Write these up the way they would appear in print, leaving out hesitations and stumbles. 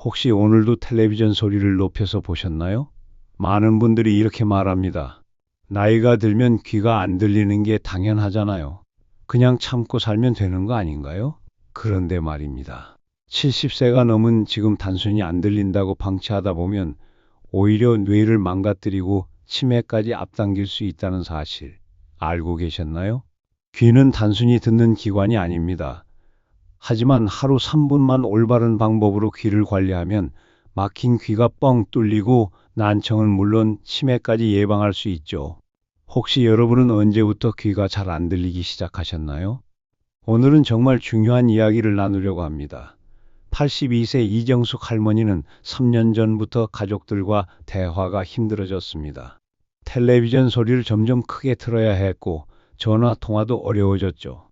혹시 오늘도 텔레비전 소리를 높여서 보셨나요? 많은 분들이 이렇게 말합니다. 나이가 들면 귀가 안 들리는 게 당연하잖아요. 그냥 참고 살면 되는 거 아닌가요? 그런데 말입니다. 70세가 넘은 지금 단순히 안 들린다고 방치하다 보면 오히려 뇌를 망가뜨리고 치매까지 앞당길 수 있다는 사실 알고 계셨나요? 귀는 단순히 듣는 기관이 아닙니다. 하지만 하루 3분만 올바른 방법으로 귀를 관리하면 막힌 귀가 뻥 뚫리고 난청은 물론 치매까지 예방할 수 있죠. 혹시 여러분은 언제부터 귀가 잘 안 들리기 시작하셨나요? 오늘은 정말 중요한 이야기를 나누려고 합니다. 82세 이정숙 할머니는 3년 전부터 가족들과 대화가 힘들어졌습니다. 텔레비전 소리를 점점 크게 틀어야 했고 전화 통화도 어려워졌죠.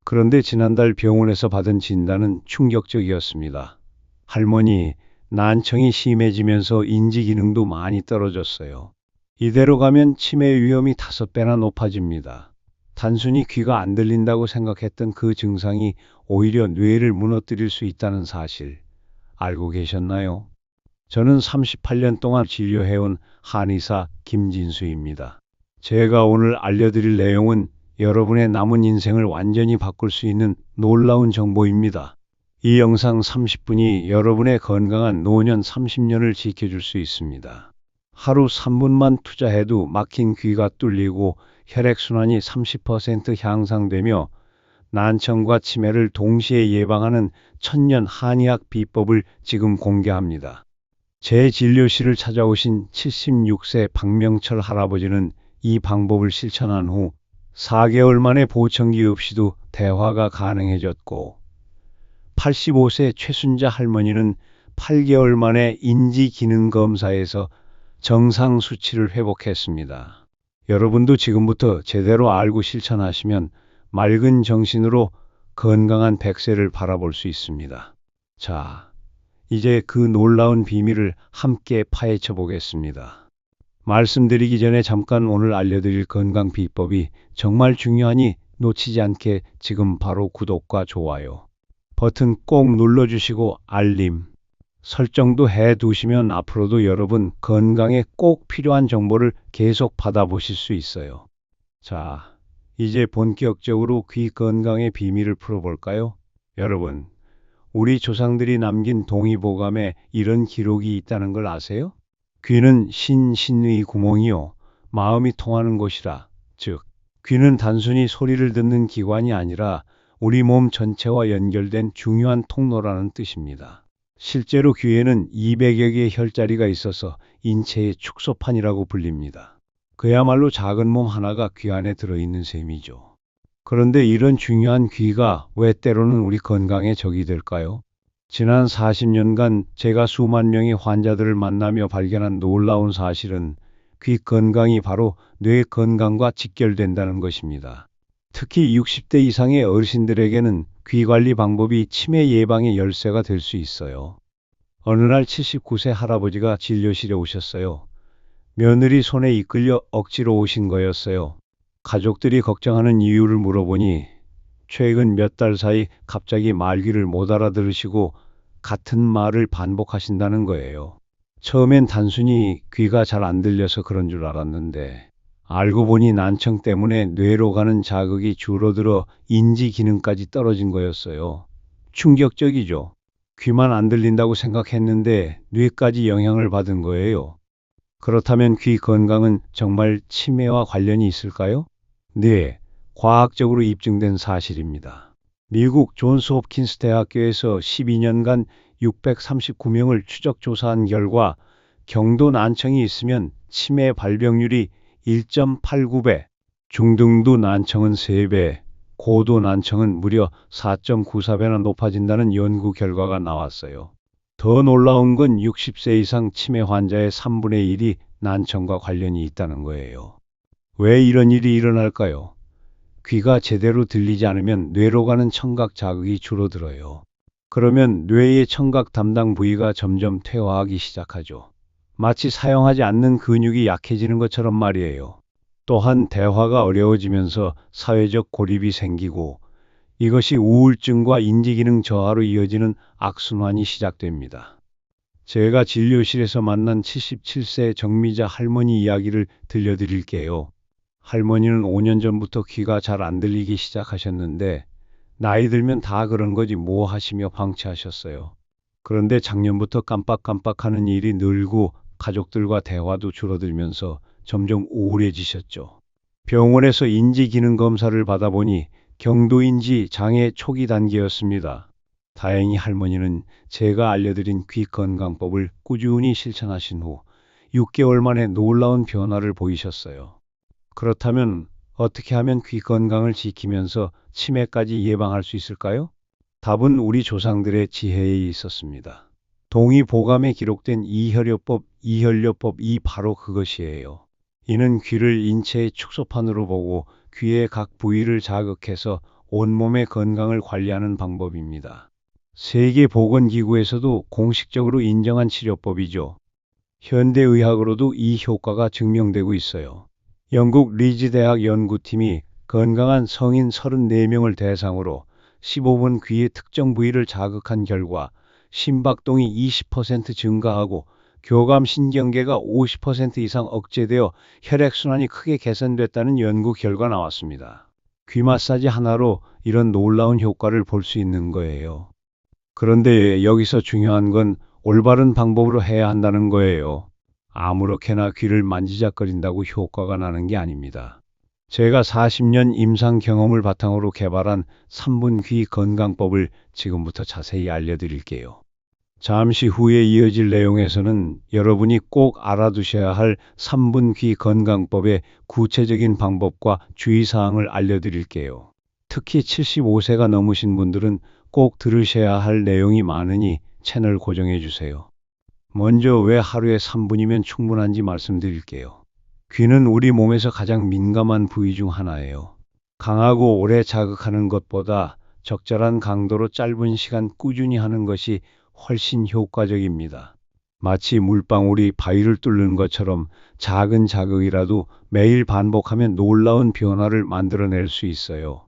그런데 지난달 병원에서 받은 진단은 충격적이었습니다. 할머니, 난청이 심해지면서 인지 기능도 많이 떨어졌어요. 이대로 가면 치매 위험이 5배나 높아집니다. 단순히 귀가 안 들린다고 생각했던 그 증상이 오히려 뇌를 무너뜨릴 수 있다는 사실 알고 계셨나요? 저는 38년 동안 진료해온 한의사 김진수입니다. 제가 오늘 알려드릴 내용은 여러분의 남은 인생을 완전히 바꿀 수 있는 놀라운 정보입니다. 이 영상 30분이 여러분의 건강한 노년 30년을 지켜줄 수 있습니다. 하루 3분만 투자해도 막힌 귀가 뚫리고 혈액순환이 30% 향상되며 난청과 치매를 동시에 예방하는 천년 한의학 비법을 지금 공개합니다. 제 진료실을 찾아오신 76세 박명철 할아버지는 이 방법을 실천한 후 4개월 만에 보청기 없이도 대화가 가능해졌고 85세 최순자 할머니는 8개월 만에 인지 기능 검사에서 정상 수치를 회복했습니다. 여러분도 지금부터 제대로 알고 실천하시면 맑은 정신으로 건강한 100세를 바라볼 수 있습니다. 자, 이제 그 놀라운 비밀을 함께 파헤쳐 보겠습니다. 말씀드리기 전에 잠깐 오늘 알려드릴 건강 비법이 정말 중요하니 놓치지 않게 지금 바로 구독과 좋아요 버튼 꼭 눌러주시고 알림 설정도 해두시면 앞으로도 여러분 건강에 꼭 필요한 정보를 계속 받아보실 수 있어요. 자, 이제 본격적으로 귀 건강의 비밀을 풀어볼까요? 여러분, 우리 조상들이 남긴 동의보감에 이런 기록이 있다는 걸 아세요? 귀는 신의 구멍이요 마음이 통하는 곳이라. 즉, 귀는 단순히 소리를 듣는 기관이 아니라 우리 몸 전체와 연결된 중요한 통로라는 뜻입니다. 실제로 귀에는 200여 개의 혈자리가 있어서 인체의 축소판이라고 불립니다. 그야말로 작은 몸 하나가 귀 안에 들어있는 셈이죠. 그런데 이런 중요한 귀가 왜 때로는 우리 건강에 적이 될까요? 지난 40년간 제가 수만 명의 환자들을 만나며 발견한 놀라운 사실은 귀 건강이 바로 뇌 건강과 직결된다는 것입니다. 특히 60대 이상의 어르신들에게는 귀 관리 방법이 치매 예방의 열쇠가 될 수 있어요. 어느 날 79세 할아버지가 진료실에 오셨어요. 며느리 손에 이끌려 억지로 오신 거였어요. 가족들이 걱정하는 이유를 물어보니 최근 몇 달 사이 갑자기 말귀를 못 알아들으시고 같은 말을 반복하신다는 거예요. 처음엔 단순히 귀가 잘 안 들려서 그런 줄 알았는데 알고 보니 난청 때문에 뇌로 가는 자극이 줄어들어 인지 기능까지 떨어진 거였어요. 충격적이죠. 귀만 안 들린다고 생각했는데 뇌까지 영향을 받은 거예요. 그렇다면 귀 건강은 정말 치매와 관련이 있을까요? 네, 과학적으로 입증된 사실입니다. 미국 존스 홉킨스 대학교에서 12년간 639명을 추적 조사한 결과 경도 난청이 있으면 치매 발병률이 1.89배, 중등도 난청은 3배, 고도 난청은 무려 4.94배나 높아진다는 연구 결과가 나왔어요. 더 놀라운 건 60세 이상 치매 환자의 3분의 1이 난청과 관련이 있다는 거예요. 왜 이런 일이 일어날까요? 귀가 제대로 들리지 않으면 뇌로 가는 청각 자극이 줄어들어요. 그러면 뇌의 청각 담당 부위가 점점 퇴화하기 시작하죠. 마치 사용하지 않는 근육이 약해지는 것처럼 말이에요. 또한 대화가 어려워지면서 사회적 고립이 생기고 이것이 우울증과 인지기능 저하로 이어지는 악순환이 시작됩니다. 제가 진료실에서 만난 77세 정미자 할머니 이야기를 들려드릴게요. 할머니는 5년 전부터 귀가 잘 안 들리기 시작하셨는데 나이 들면 다 그런 거지 뭐 하시며 방치하셨어요. 그런데 작년부터 깜빡깜빡하는 일이 늘고 가족들과 대화도 줄어들면서 점점 우울해지셨죠. 병원에서 인지기능 검사를 받아보니 경도인지 장애 초기 단계였습니다. 다행히 할머니는 제가 알려드린 귀 건강법을 꾸준히 실천하신 후 6개월 만에 놀라운 변화를 보이셨어요. 그렇다면 어떻게 하면 귀 건강을 지키면서 치매까지 예방할 수 있을까요? 답은 우리 조상들의 지혜에 있었습니다. 동의보감에 기록된 이혈료법이 바로 그것이에요. 이는 귀를 인체의 축소판으로 보고 귀의 각 부위를 자극해서 온몸의 건강을 관리하는 방법입니다. 세계보건기구에서도 공식적으로 인정한 치료법이죠. 현대의학으로도 이 효과가 증명되고 있어요. 영국 리즈 대학 연구팀이 건강한 성인 34명을 대상으로 15분 귀의 특정 부위를 자극한 결과 심박동이 20% 증가하고 교감 신경계가 50% 이상 억제되어 혈액순환이 크게 개선됐다는 연구 결과 나왔습니다. 귀 마사지 하나로 이런 놀라운 효과를 볼 수 있는 거예요. 그런데 여기서 중요한 건 올바른 방법으로 해야 한다는 거예요. 아무렇게나 귀를 만지작거린다고 효과가 나는 게 아닙니다. 제가 40년 임상 경험을 바탕으로 개발한 3분 귀 건강법을 지금부터 자세히 알려드릴게요. 잠시 후에 이어질 내용에서는 여러분이 꼭 알아두셔야 할 3분 귀 건강법의 구체적인 방법과 주의사항을 알려드릴게요. 특히 75세가 넘으신 분들은 꼭 들으셔야 할 내용이 많으니 채널 고정해 주세요. 먼저 왜 하루에 3분이면 충분한지 말씀드릴게요. 귀는 우리 몸에서 가장 민감한 부위 중 하나예요. 강하고 오래 자극하는 것보다 적절한 강도로 짧은 시간 꾸준히 하는 것이 훨씬 효과적입니다. 마치 물방울이 바위를 뚫는 것처럼 작은 자극이라도 매일 반복하면 놀라운 변화를 만들어낼 수 있어요.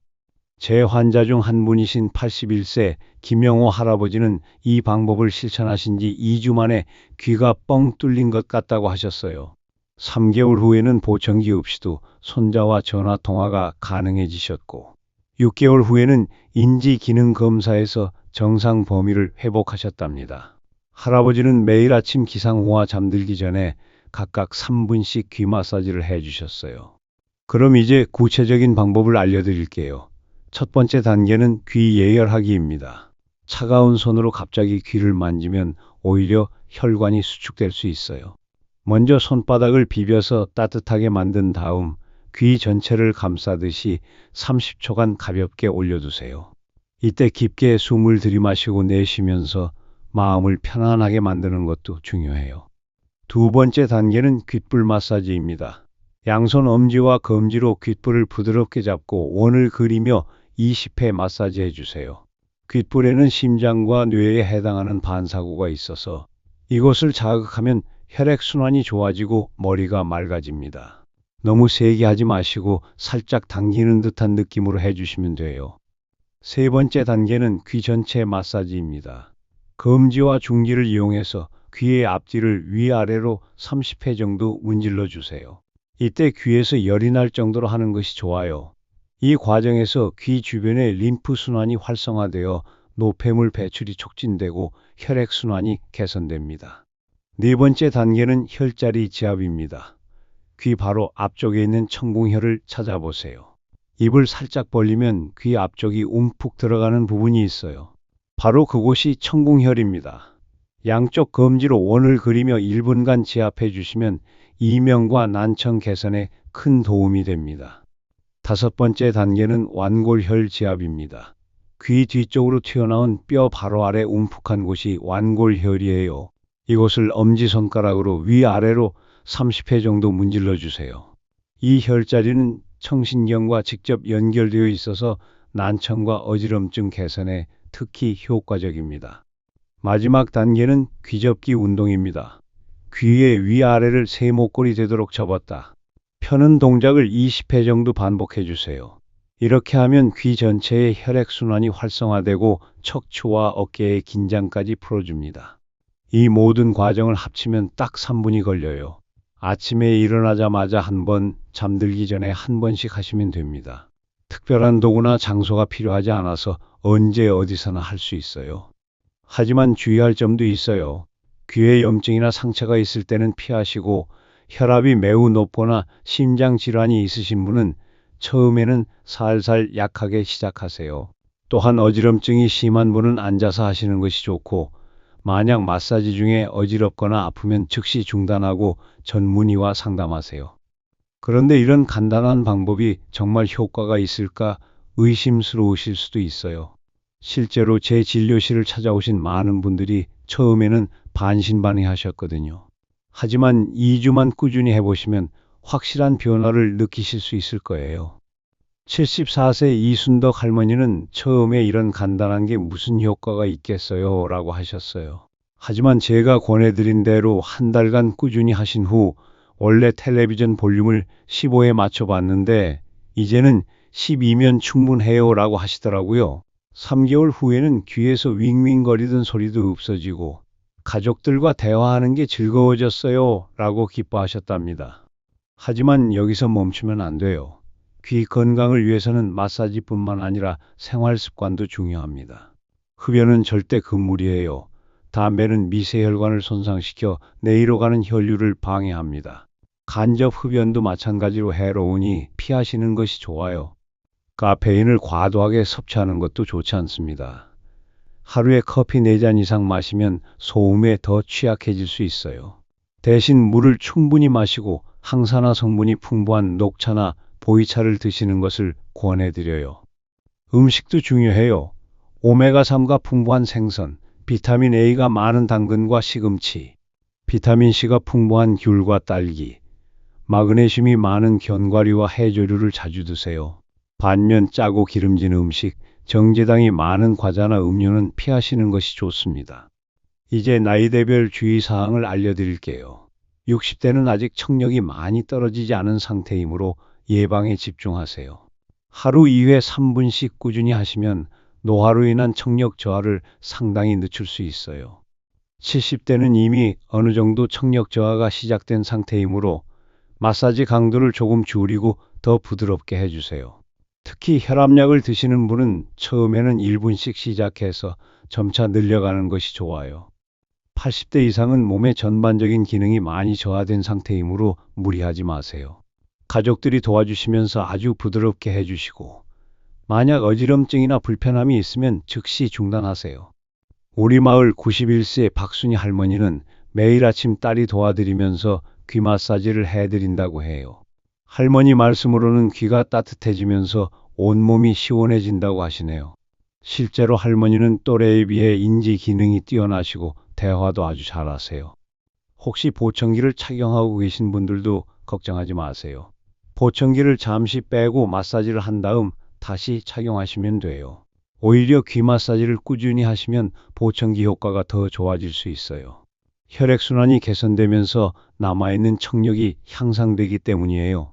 제 환자 중 한 분이신 81세 김영호 할아버지는 이 방법을 실천하신 지 2주 만에 귀가 뻥 뚫린 것 같다고 하셨어요. 3개월 후에는 보청기 없이도 손자와 전화 통화가 가능해지셨고 6개월 후에는 인지 기능 검사에서 정상 범위를 회복하셨답니다. 할아버지는 매일 아침 기상 후와 잠들기 전에 각각 3분씩 귀 마사지를 해주셨어요. 그럼 이제 구체적인 방법을 알려드릴게요. 첫 번째 단계는 귀 예열하기입니다. 차가운 손으로 갑자기 귀를 만지면 오히려 혈관이 수축될 수 있어요. 먼저 손바닥을 비벼서 따뜻하게 만든 다음 귀 전체를 감싸듯이 30초간 가볍게 올려두세요. 이때 깊게 숨을 들이마시고 내쉬면서 마음을 편안하게 만드는 것도 중요해요. 두 번째 단계는 귓불 마사지입니다. 양손 엄지와 검지로 귓불을 부드럽게 잡고 원을 그리며 20회 마사지 해주세요. 귓불에는 심장과 뇌에 해당하는 반사구가 있어서 이곳을 자극하면 혈액순환이 좋아지고 머리가 맑아집니다. 너무 세게 하지 마시고 살짝 당기는 듯한 느낌으로 해주시면 돼요. 세 번째 단계는 귀 전체 마사지입니다. 검지와 중지를 이용해서 귀의 앞뒤를 위아래로 30회 정도 문질러 주세요. 이때 귀에서 열이 날 정도로 하는 것이 좋아요. 이 과정에서 귀 주변의 림프 순환이 활성화되어 노폐물 배출이 촉진되고 혈액순환이 개선됩니다. 네 번째 단계는 혈자리 지압입니다. 귀 바로 앞쪽에 있는 청궁혈을 찾아보세요. 입을 살짝 벌리면 귀 앞쪽이 움푹 들어가는 부분이 있어요. 바로 그곳이 청궁혈입니다. 양쪽 검지로 원을 그리며 1분간 지압해 주시면 이명과 난청 개선에 큰 도움이 됩니다. 다섯 번째 단계는 완골혈 지압입니다. 귀 뒤쪽으로 튀어나온 뼈 바로 아래 움푹한 곳이 완골혈이에요. 이곳을 엄지손가락으로 위아래로 30회 정도 문질러 주세요. 이 혈자리는 청신경과 직접 연결되어 있어서 난청과 어지럼증 개선에 특히 효과적입니다. 마지막 단계는 귀접기 운동입니다. 귀의 위아래를 세모꼴이 되도록 접었다 펴는 동작을 20회 정도 반복해 주세요. 이렇게 하면 귀 전체의 혈액순환이 활성화되고 척추와 어깨의 긴장까지 풀어줍니다. 이 모든 과정을 합치면 딱 3분이 걸려요. 아침에 일어나자마자 한 번, 잠들기 전에 한 번씩 하시면 됩니다. 특별한 도구나 장소가 필요하지 않아서 언제 어디서나 할 수 있어요. 하지만 주의할 점도 있어요. 귀에 염증이나 상처가 있을 때는 피하시고, 혈압이 매우 높거나 심장 질환이 있으신 분은 처음에는 살살 약하게 시작하세요. 또한 어지럼증이 심한 분은 앉아서 하시는 것이 좋고, 만약 마사지 중에 어지럽거나 아프면 즉시 중단하고 전문의와 상담하세요. 그런데 이런 간단한 방법이 정말 효과가 있을까 의심스러우실 수도 있어요. 실제로 제 진료실을 찾아오신 많은 분들이 처음에는 반신반의하셨거든요. 하지만 2주만 꾸준히 해보시면 확실한 변화를 느끼실 수 있을 거예요. 74세 이순덕 할머니는 처음에 이런 간단한 게 무슨 효과가 있겠어요? 라고 하셨어요. 하지만 제가 권해드린 대로 한 달간 꾸준히 하신 후 원래 텔레비전 볼륨을 15에 맞춰봤는데 이제는 12면 충분해요 라고 하시더라고요. 3개월 후에는 귀에서 윙윙거리던 소리도 없어지고 가족들과 대화하는 게 즐거워졌어요 라고 기뻐하셨답니다. 하지만 여기서 멈추면 안 돼요. 귀 건강을 위해서는 마사지뿐만 아니라 생활 습관도 중요합니다. 흡연은 절대 금물이에요. 담배는 미세혈관을 손상시켜 뇌로 가는 혈류를 방해합니다. 간접 흡연도 마찬가지로 해로우니 피하시는 것이 좋아요. 카페인을 과도하게 섭취하는 것도 좋지 않습니다. 하루에 커피 4잔 이상 마시면 소음에 더 취약해질 수 있어요. 대신 물을 충분히 마시고 항산화 성분이 풍부한 녹차나 보이차를 드시는 것을 권해드려요. 음식도 중요해요. 오메가3가 풍부한 생선, 비타민 A가 많은 당근과 시금치, 비타민 C가 풍부한 귤과 딸기, 마그네슘이 많은 견과류와 해조류를 자주 드세요. 반면 짜고 기름진 음식, 정제당이 많은 과자나 음료는 피하시는 것이 좋습니다. 이제 나이대별 주의사항을 알려드릴게요. 60대는 아직 청력이 많이 떨어지지 않은 상태이므로 예방에 집중하세요. 하루 2회 3분씩 꾸준히 하시면 노화로 인한 청력 저하를 상당히 늦출 수 있어요. 70대는 이미 어느 정도 청력 저하가 시작된 상태이므로 마사지 강도를 조금 줄이고 더 부드럽게 해주세요. 특히 혈압약을 드시는 분은 처음에는 1분씩 시작해서 점차 늘려가는 것이 좋아요. 80대 이상은 몸의 전반적인 기능이 많이 저하된 상태이므로 무리하지 마세요. 가족들이 도와주시면서 아주 부드럽게 해주시고, 만약 어지럼증이나 불편함이 있으면 즉시 중단하세요. 우리 마을 91세 박순희 할머니는 매일 아침 딸이 도와드리면서 귀 마사지를 해드린다고 해요. 할머니 말씀으로는 귀가 따뜻해지면서 온몸이 시원해진다고 하시네요. 실제로 할머니는 또래에 비해 인지 기능이 뛰어나시고 대화도 아주 잘하세요. 혹시 보청기를 착용하고 계신 분들도 걱정하지 마세요. 보청기를 잠시 빼고 마사지를 한 다음 다시 착용하시면 돼요. 오히려 귀 마사지를 꾸준히 하시면 보청기 효과가 더 좋아질 수 있어요. 혈액순환이 개선되면서 남아있는 청력이 향상되기 때문이에요.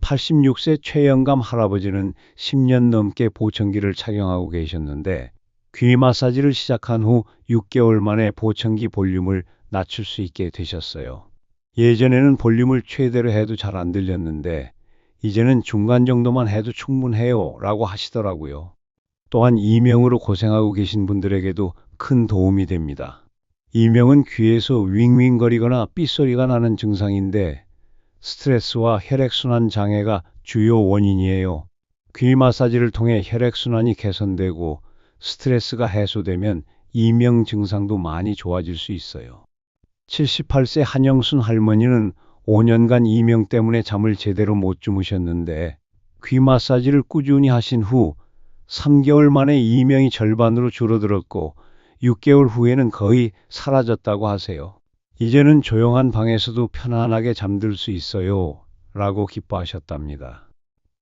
86세 최영감 할아버지는 10년 넘게 보청기를 착용하고 계셨는데 귀 마사지를 시작한 후 6개월 만에 보청기 볼륨을 낮출 수 있게 되셨어요. 예전에는 볼륨을 최대로 해도 잘 안 들렸는데 이제는 중간 정도만 해도 충분해요 라고 하시더라고요. 또한 이명으로 고생하고 계신 분들에게도 큰 도움이 됩니다. 이명은 귀에서 윙윙거리거나 삐소리가 나는 증상인데 스트레스와 혈액순환 장애가 주요 원인이에요. 귀 마사지를 통해 혈액순환이 개선되고 스트레스가 해소되면 이명 증상도 많이 좋아질 수 있어요. 78세 한영순 할머니는 5년간 이명 때문에 잠을 제대로 못 주무셨는데 귀 마사지를 꾸준히 하신 후 3개월 만에 이명이 절반으로 줄어들었고 6개월 후에는 거의 사라졌다고 하세요. 이제는 조용한 방에서도 편안하게 잠들 수 있어요 라고 기뻐하셨답니다.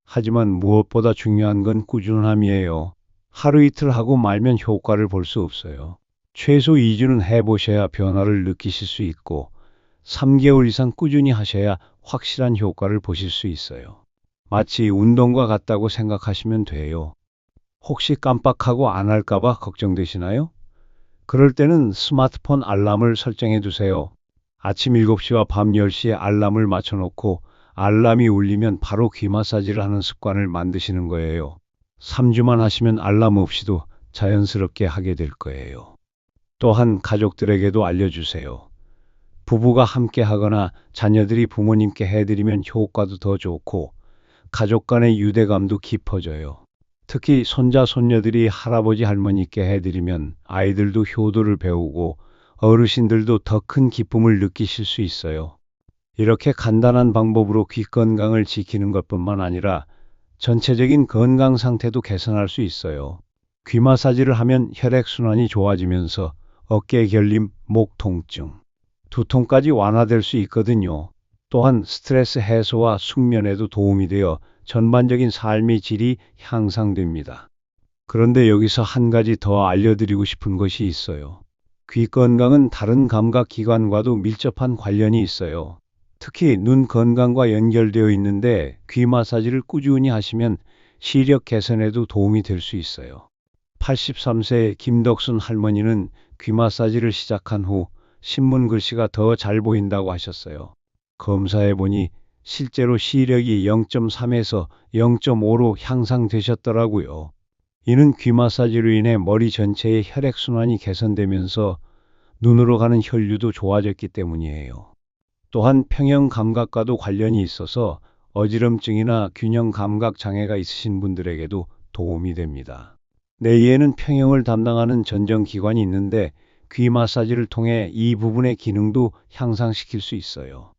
하지만 무엇보다 중요한 건 꾸준함이에요. 하루 이틀 하고 말면 효과를 볼 수 없어요. 최소 2주는 해보셔야 변화를 느끼실 수 있고 3개월 이상 꾸준히 하셔야 확실한 효과를 보실 수 있어요. 마치 운동과 같다고 생각하시면 돼요. 혹시 깜빡하고 안 할까봐 걱정되시나요? 그럴 때는 스마트폰 알람을 설정해 두세요. 아침 7시와 밤 10시에 알람을 맞춰놓고 알람이 울리면 바로 귀 마사지를 하는 습관을 만드시는 거예요. 3주만 하시면 알람 없이도 자연스럽게 하게 될 거예요. 또한 가족들에게도 알려주세요. 부부가 함께 하거나 자녀들이 부모님께 해드리면 효과도 더 좋고 가족 간의 유대감도 깊어져요. 특히 손자, 손녀들이 할아버지, 할머니께 해드리면 아이들도 효도를 배우고 어르신들도 더 큰 기쁨을 느끼실 수 있어요. 이렇게 간단한 방법으로 귀 건강을 지키는 것뿐만 아니라 전체적인 건강 상태도 개선할 수 있어요. 귀 마사지를 하면 혈액순환이 좋아지면서 어깨 결림, 목 통증, 두통까지 완화될 수 있거든요. 또한 스트레스 해소와 숙면에도 도움이 되어 전반적인 삶의 질이 향상됩니다. 그런데 여기서 한 가지 더 알려드리고 싶은 것이 있어요. 귀 건강은 다른 감각 기관과도 밀접한 관련이 있어요. 특히 눈 건강과 연결되어 있는데 귀 마사지를 꾸준히 하시면 시력 개선에도 도움이 될 수 있어요. 83세 김덕순 할머니는 귀 마사지를 시작한 후 신문 글씨가 더 잘 보인다고 하셨어요. 검사해 보니 실제로 시력이 0.3에서 0.5로 향상되셨더라고요. 이는 귀 마사지로 인해 머리 전체의 혈액순환이 개선되면서 눈으로 가는 혈류도 좋아졌기 때문이에요. 또한 평형 감각과도 관련이 있어서 어지럼증이나 균형 감각 장애가 있으신 분들에게도 도움이 됩니다. 뇌에는 평형을 담당하는 전정기관이 있는데 귀 마사지를 통해 이 부분의 기능도 향상시킬 수 있어요.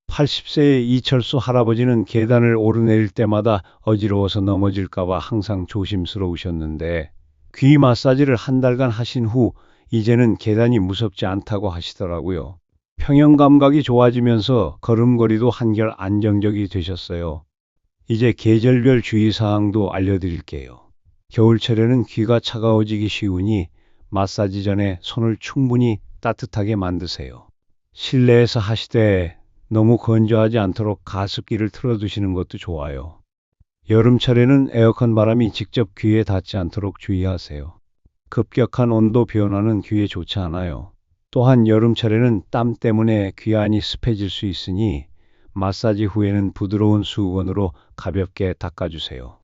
80세의 이철수 할아버지는 계단을 오르내릴 때마다 어지러워서 넘어질까봐 항상 조심스러우셨는데 귀 마사지를 한 달간 하신 후 이제는 계단이 무섭지 않다고 하시더라고요. 평형 감각이 좋아지면서 걸음걸이도 한결 안정적이 되셨어요. 이제 계절별 주의사항도 알려드릴게요. 겨울철에는 귀가 차가워지기 쉬우니 마사지 전에 손을 충분히 따뜻하게 만드세요. 실내에서 하시되 너무 건조하지 않도록 가습기를 틀어두시는 것도 좋아요. 여름철에는 에어컨 바람이 직접 귀에 닿지 않도록 주의하세요. 급격한 온도 변화는 귀에 좋지 않아요. 또한 여름철에는 땀 때문에 귀 안이 습해질 수 있으니 마사지 후에는 부드러운 수건으로 가볍게 닦아주세요.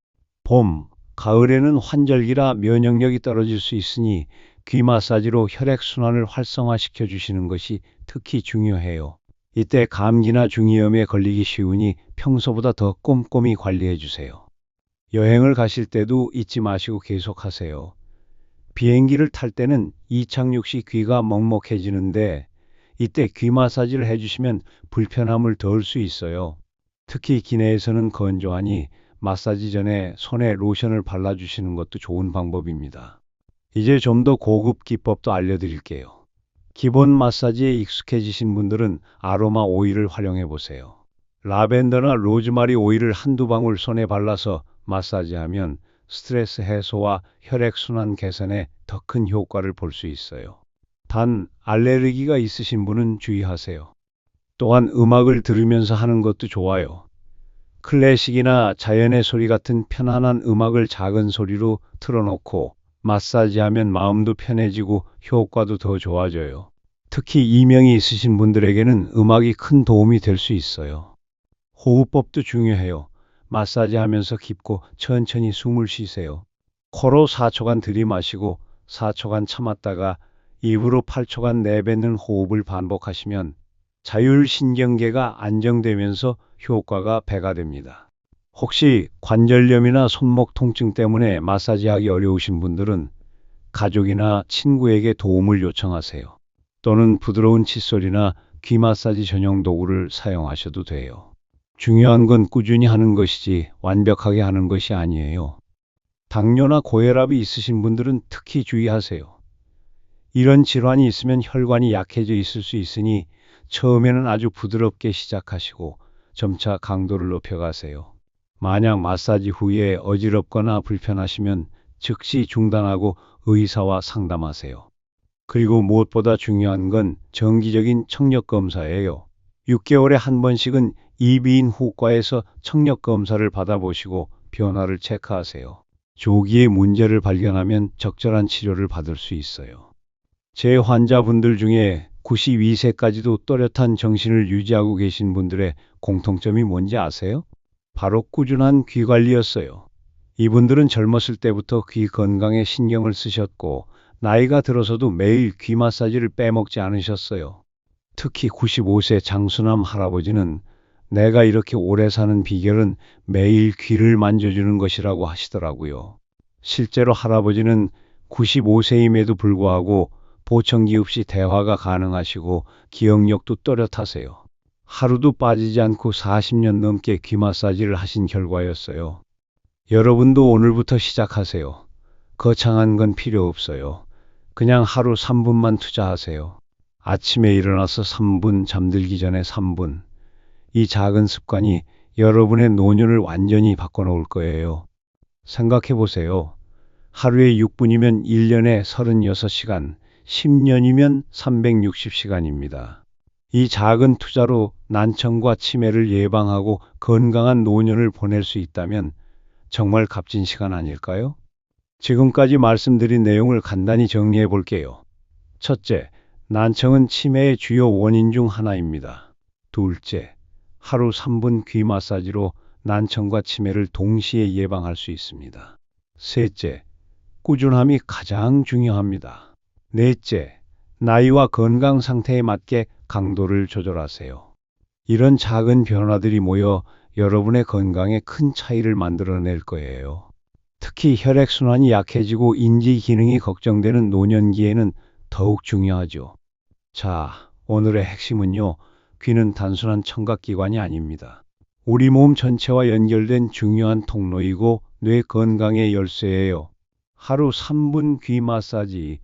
봄, 가을에는 환절기라 면역력이 떨어질 수 있으니 귀 마사지로 혈액순환을 활성화시켜 주시는 것이 특히 중요해요. 이때 감기나 중이염에 걸리기 쉬우니 평소보다 더 꼼꼼히 관리해 주세요. 여행을 가실 때도 잊지 마시고 계속하세요. 비행기를 탈 때는 이착륙 시 귀가 먹먹해지는데 이때 귀 마사지를 해주시면 불편함을 덜 수 있어요. 특히 기내에서는 건조하니 마사지 전에 손에 로션을 발라주시는 것도 좋은 방법입니다. 이제 좀 더 고급 기법도 알려드릴게요. 기본 마사지에 익숙해지신 분들은 아로마 오일을 활용해 보세요. 라벤더나 로즈마리 오일을 한두 방울 손에 발라서 마사지하면 스트레스 해소와 혈액순환 개선에 더 큰 효과를 볼 수 있어요. 단, 알레르기가 있으신 분은 주의하세요. 또한 음악을 들으면서 하는 것도 좋아요. 클래식이나 자연의 소리 같은 편안한 음악을 작은 소리로 틀어놓고 마사지하면 마음도 편해지고 효과도 더 좋아져요. 특히 이명이 있으신 분들에게는 음악이 큰 도움이 될 수 있어요. 호흡법도 중요해요. 마사지하면서 깊고 천천히 숨을 쉬세요. 코로 4초간 들이마시고 4초간 참았다가 입으로 8초간 내뱉는 호흡을 반복하시면 자율신경계가 안정되면서 효과가 배가 됩니다. 혹시 관절염이나 손목 통증 때문에 마사지하기 어려우신 분들은 가족이나 친구에게 도움을 요청하세요. 또는 부드러운 칫솔이나 귀 마사지 전용 도구를 사용하셔도 돼요. 중요한 건 꾸준히 하는 것이지 완벽하게 하는 것이 아니에요. 당뇨나 고혈압이 있으신 분들은 특히 주의하세요. 이런 질환이 있으면 혈관이 약해져 있을 수 있으니 처음에는 아주 부드럽게 시작하시고 점차 강도를 높여가세요. 만약 마사지 후에 어지럽거나 불편하시면 즉시 중단하고 의사와 상담하세요. 그리고 무엇보다 중요한 건 정기적인 청력 검사예요. 6개월에 한 번씩은 이비인 후과에서 청력 검사를 받아보시고 변화를 체크하세요. 조기에 문제를 발견하면 적절한 치료를 받을 수 있어요. 제 환자분들 중에 92세까지도 또렷한 정신을 유지하고 계신 분들의 공통점이 뭔지 아세요? 바로 꾸준한 귀 관리였어요. 이분들은 젊었을 때부터 귀 건강에 신경을 쓰셨고, 나이가 들어서도 매일 귀 마사지를 빼먹지 않으셨어요. 특히 95세 장수남 할아버지는 내가 이렇게 오래 사는 비결은 매일 귀를 만져주는 것이라고 하시더라고요. 실제로 할아버지는 95세임에도 불구하고 보청기 없이 대화가 가능하시고 기억력도 또렷하세요. 하루도 빠지지 않고 40년 넘게 귀 마사지를 하신 결과였어요. 여러분도 오늘부터 시작하세요. 거창한 건 필요 없어요. 그냥 하루 3분만 투자하세요. 아침에 일어나서 3분, 잠들기 전에 3분. 이 작은 습관이 여러분의 노년을 완전히 바꿔놓을 거예요. 생각해 보세요. 하루에 6분이면 1년에 36시간, 10년이면 360시간입니다. 이 작은 투자로 난청과 치매를 예방하고 건강한 노년을 보낼 수 있다면 정말 값진 시간 아닐까요? 지금까지 말씀드린 내용을 간단히 정리해 볼게요. 첫째, 난청은 치매의 주요 원인 중 하나입니다. 둘째, 하루 3분 귀 마사지로 난청과 치매를 동시에 예방할 수 있습니다. 셋째, 꾸준함이 가장 중요합니다. 넷째, 나이와 건강 상태에 맞게 강도를 조절하세요. 이런 작은 변화들이 모여 여러분의 건강에 큰 차이를 만들어낼 거예요. 특히 혈액순환이 약해지고 인지 기능이 걱정되는 노년기에는 더욱 중요하죠. 자, 오늘의 핵심은요. 귀는 단순한 청각기관이 아닙니다. 우리 몸 전체와 연결된 중요한 통로이고 뇌 건강의 열쇠예요. 하루 3분 귀 마사지,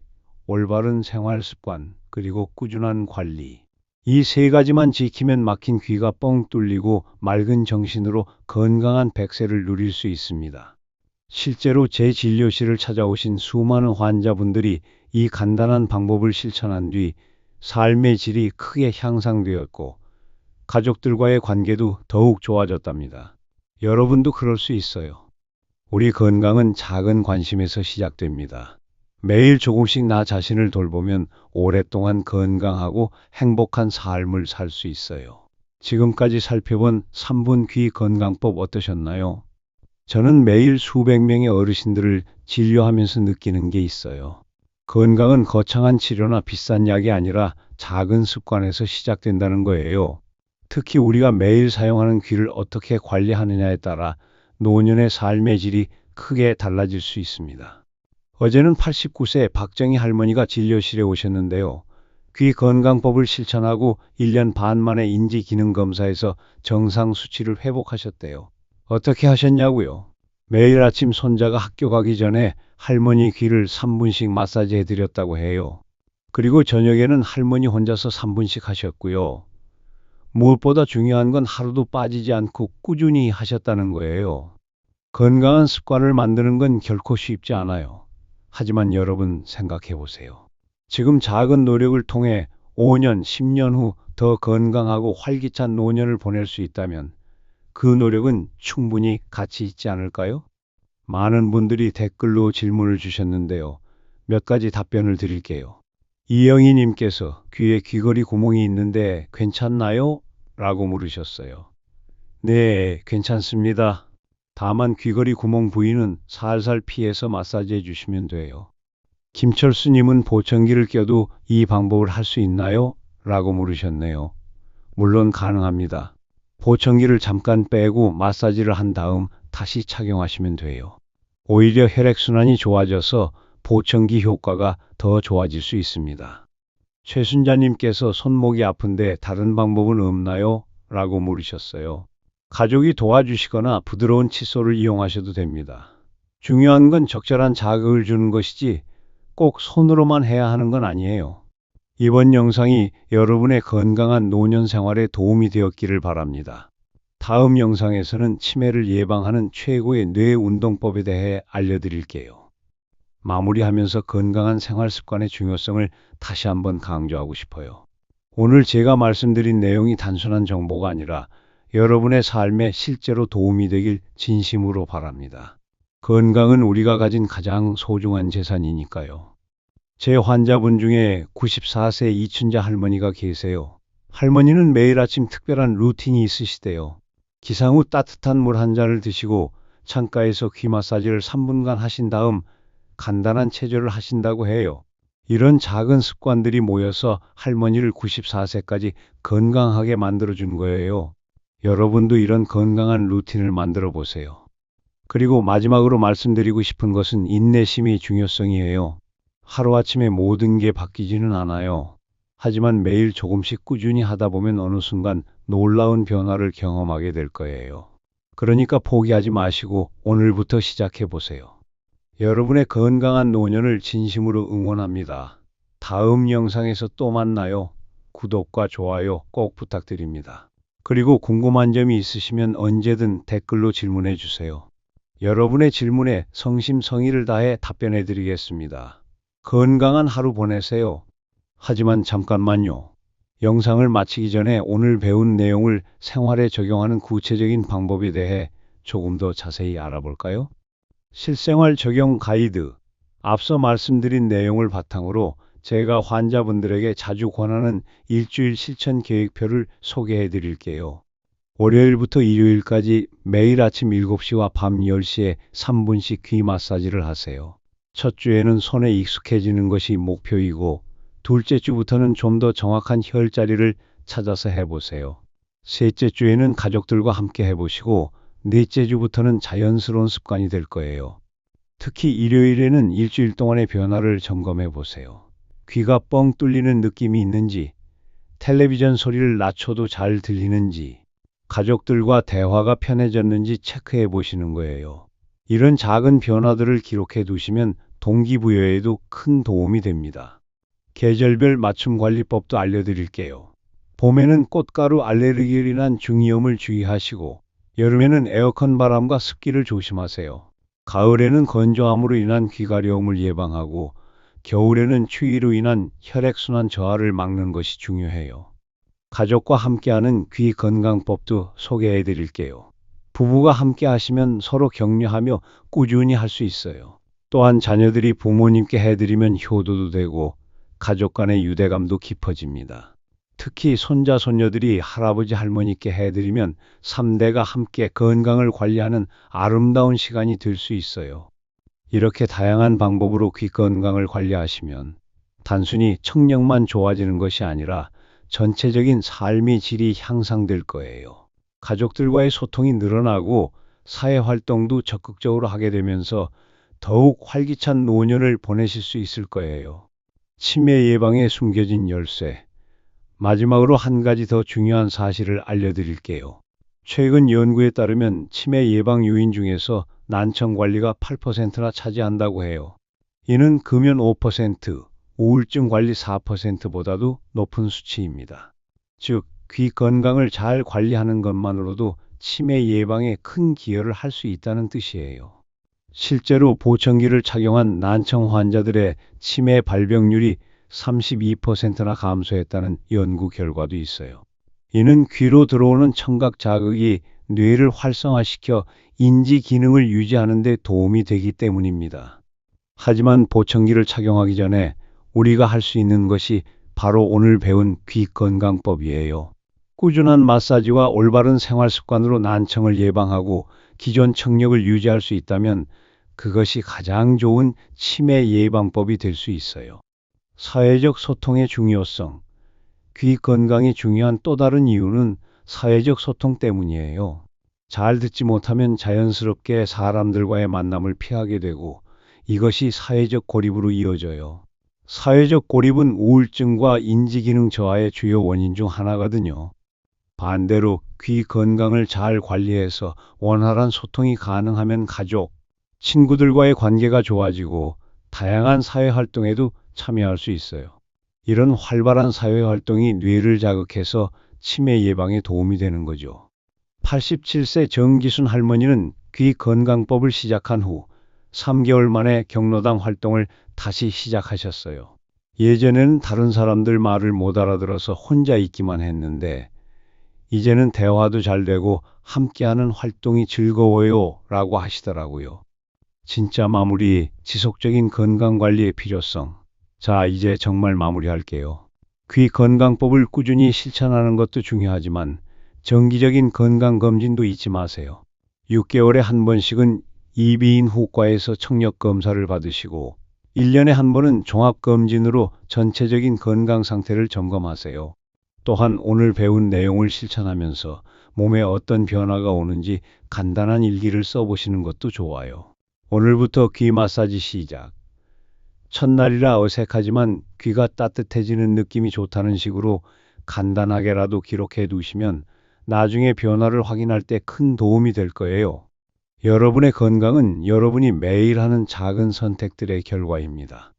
올바른 생활 습관, 그리고 꾸준한 관리. 이 세 가지만 지키면 막힌 귀가 뻥 뚫리고 맑은 정신으로 건강한 100세를 누릴 수 있습니다. 실제로 제 진료실을 찾아오신 수많은 환자분들이 이 간단한 방법을 실천한 뒤 삶의 질이 크게 향상되었고 가족들과의 관계도 더욱 좋아졌답니다. 여러분도 그럴 수 있어요. 우리 건강은 작은 관심에서 시작됩니다. 매일 조금씩 나 자신을 돌보면 오랫동안 건강하고 행복한 삶을 살 수 있어요. 지금까지 살펴본 3분 귀 건강법 어떠셨나요? 저는 매일 수백 명의 어르신들을 진료하면서 느끼는 게 있어요. 건강은 거창한 치료나 비싼 약이 아니라 작은 습관에서 시작된다는 거예요. 특히 우리가 매일 사용하는 귀를 어떻게 관리하느냐에 따라 노년의 삶의 질이 크게 달라질 수 있습니다. 어제는 89세 박정희 할머니가 진료실에 오셨는데요. 귀 건강법을 실천하고 1년 반 만에 인지 기능 검사에서 정상 수치를 회복하셨대요. 어떻게 하셨냐고요? 매일 아침 손자가 학교 가기 전에 할머니 귀를 3분씩 마사지 해드렸다고 해요. 그리고 저녁에는 할머니 혼자서 3분씩 하셨고요. 무엇보다 중요한 건 하루도 빠지지 않고 꾸준히 하셨다는 거예요. 건강한 습관을 만드는 건 결코 쉽지 않아요. 하지만 여러분 생각해 보세요. 지금 작은 노력을 통해 5년, 10년 후 더 건강하고 활기찬 노년을 보낼 수 있다면 그 노력은 충분히 가치 있지 않을까요? 많은 분들이 댓글로 질문을 주셨는데요. 몇 가지 답변을 드릴게요. 이영희 님께서 귀에 귀걸이 구멍이 있는데 괜찮나요? 라고 물으셨어요. 네, 괜찮습니다. 다만 귀걸이 구멍 부위는 살살 피해서 마사지해 주시면 돼요. 김철수님은 보청기를 껴도 이 방법을 할 수 있나요? 라고 물으셨네요. 물론 가능합니다. 보청기를 잠깐 빼고 마사지를 한 다음 다시 착용하시면 돼요. 오히려 혈액순환이 좋아져서 보청기 효과가 더 좋아질 수 있습니다. 최순자님께서 손목이 아픈데 다른 방법은 없나요? 라고 물으셨어요. 가족이 도와주시거나 부드러운 칫솔을 이용하셔도 됩니다. 중요한 건 적절한 자극을 주는 것이지 꼭 손으로만 해야 하는 건 아니에요. 이번 영상이 여러분의 건강한 노년 생활에 도움이 되었기를 바랍니다. 다음 영상에서는 치매를 예방하는 최고의 뇌 운동법에 대해 알려드릴게요. 마무리하면서 건강한 생활 습관의 중요성을 다시 한번 강조하고 싶어요. 오늘 제가 말씀드린 내용이 단순한 정보가 아니라 여러분의 삶에 실제로 도움이 되길 진심으로 바랍니다. 건강은 우리가 가진 가장 소중한 재산이니까요. 제 환자분 중에 94세 이춘자 할머니가 계세요. 할머니는 매일 아침 특별한 루틴이 있으시대요. 기상 후 따뜻한 물 한 잔을 드시고 창가에서 귀 마사지를 3분간 하신 다음 간단한 체조를 하신다고 해요. 이런 작은 습관들이 모여서 할머니를 94세까지 건강하게 만들어준 거예요. 여러분도 이런 건강한 루틴을 만들어 보세요. 그리고 마지막으로 말씀드리고 싶은 것은 인내심의 중요성이에요. 하루아침에 모든 게 바뀌지는 않아요. 하지만 매일 조금씩 꾸준히 하다 보면 어느 순간 놀라운 변화를 경험하게 될 거예요. 그러니까 포기하지 마시고 오늘부터 시작해 보세요. 여러분의 건강한 노년을 진심으로 응원합니다. 다음 영상에서 또 만나요. 구독과 좋아요 꼭 부탁드립니다. 그리고 궁금한 점이 있으시면 언제든 댓글로 질문해 주세요. 여러분의 질문에 성심성의를 다해 답변해 드리겠습니다. 건강한 하루 보내세요. 하지만 잠깐만요. 영상을 마치기 전에 오늘 배운 내용을 생활에 적용하는 구체적인 방법에 대해 조금 더 자세히 알아볼까요? 실생활 적용 가이드. 앞서 말씀드린 내용을 바탕으로 제가 환자분들에게 자주 권하는 일주일 실천 계획표를 소개해 드릴게요. 월요일부터 일요일까지 매일 아침 7시와 밤 10시에 3분씩 귀 마사지를 하세요. 첫 주에는 손에 익숙해지는 것이 목표이고 둘째 주부터는 좀 더 정확한 혈자리를 찾아서 해보세요. 셋째 주에는 가족들과 함께 해보시고 넷째 주부터는 자연스러운 습관이 될 거예요. 특히 일요일에는 일주일 동안의 변화를 점검해 보세요. 귀가 뻥 뚫리는 느낌이 있는지, 텔레비전 소리를 낮춰도 잘 들리는지, 가족들과 대화가 편해졌는지 체크해 보시는 거예요. 이런 작은 변화들을 기록해 두시면 동기부여에도 큰 도움이 됩니다. 계절별 맞춤 관리법도 알려드릴게요. 봄에는 꽃가루 알레르기를 인한 중이염을 주의하시고, 여름에는 에어컨 바람과 습기를 조심하세요. 가을에는 건조함으로 인한 귀가려움을 예방하고, 겨울에는 추위로 인한 혈액순환 저하를 막는 것이 중요해요. 가족과 함께하는 귀 건강법도 소개해 드릴게요. 부부가 함께 하시면 서로 격려하며 꾸준히 할 수 있어요. 또한 자녀들이 부모님께 해드리면 효도도 되고, 가족 간의 유대감도 깊어집니다. 특히 손자, 손녀들이 할아버지, 할머니께 해드리면 3대가 함께 건강을 관리하는 아름다운 시간이 될 수 있어요. 이렇게 다양한 방법으로 귀 건강을 관리하시면 단순히 청력만 좋아지는 것이 아니라 전체적인 삶의 질이 향상될 거예요. 가족들과의 소통이 늘어나고 사회활동도 적극적으로 하게 되면서 더욱 활기찬 노년을 보내실 수 있을 거예요. 치매 예방에 숨겨진 열쇠. 마지막으로 한 가지 더 중요한 사실을 알려드릴게요. 최근 연구에 따르면 치매 예방 요인 중에서 난청 관리가 8%나 차지한다고 해요. 이는 금연 5%, 우울증 관리 4%보다도 높은 수치입니다. 즉, 귀 건강을 잘 관리하는 것만으로도 치매 예방에 큰 기여를 할 수 있다는 뜻이에요. 실제로 보청기를 착용한 난청 환자들의 치매 발병률이 32%나 감소했다는 연구 결과도 있어요. 이는 귀로 들어오는 청각 자극이 뇌를 활성화시켜 인지 기능을 유지하는 데 도움이 되기 때문입니다. 하지만 보청기를 착용하기 전에 우리가 할 수 있는 것이 바로 오늘 배운 귀 건강법이에요. 꾸준한 마사지와 올바른 생활 습관으로 난청을 예방하고 기존 청력을 유지할 수 있다면 그것이 가장 좋은 치매 예방법이 될 수 있어요. 사회적 소통의 중요성. 귀 건강이 중요한 또 다른 이유는 사회적 소통 때문이에요. 잘 듣지 못하면 자연스럽게 사람들과의 만남을 피하게 되고 이것이 사회적 고립으로 이어져요. 사회적 고립은 우울증과 인지기능 저하의 주요 원인 중 하나거든요. 반대로 귀 건강을 잘 관리해서 원활한 소통이 가능하면 가족, 친구들과의 관계가 좋아지고 다양한 사회 활동에도 참여할 수 있어요. 이런 활발한 사회 활동이 뇌를 자극해서 치매 예방에 도움이 되는 거죠. 87세 정기순 할머니는 귀 건강법을 시작한 후 3개월 만에 경로당 활동을 다시 시작하셨어요. 예전에는 다른 사람들 말을 못 알아들어서 혼자 있기만 했는데 이제는 대화도 잘 되고 함께하는 활동이 즐거워요 라고 하시더라고요. 진짜 마무리, 지속적인 건강관리의 필요성. 자, 이제 정말 마무리할게요. 귀 건강법을 꾸준히 실천하는 것도 중요하지만 정기적인 건강검진도 잊지 마세요. 6개월에 한 번씩은 이비인 후과에서 청력 검사를 받으시고 1년에 한 번은 종합검진으로 전체적인 건강 상태를 점검하세요. 또한 오늘 배운 내용을 실천하면서 몸에 어떤 변화가 오는지 간단한 일기를 써보시는 것도 좋아요. 오늘부터 귀 마사지 시작. 첫날이라 어색하지만 귀가 따뜻해지는 느낌이 좋다는 식으로 간단하게라도 기록해 두시면 나중에 변화를 확인할 때 큰 도움이 될 거예요. 여러분의 건강은 여러분이 매일 하는 작은 선택들의 결과입니다.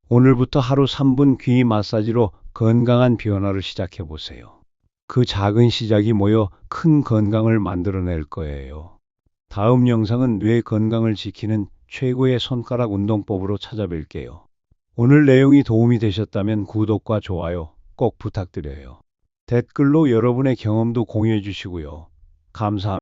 오늘부터 하루 3분 귀 마사지로 건강한 변화를 시작해 보세요. 그 작은 시작이 모여 큰 건강을 만들어낼 거예요. 다음 영상은 뇌 건강을 지키는 최고의 손가락 운동법으로 찾아뵐게요. 오늘 내용이 도움이 되셨다면 구독과 좋아요 꼭 부탁드려요. 댓글로 여러분의 경험도 공유해 주시고요. 감사합니다.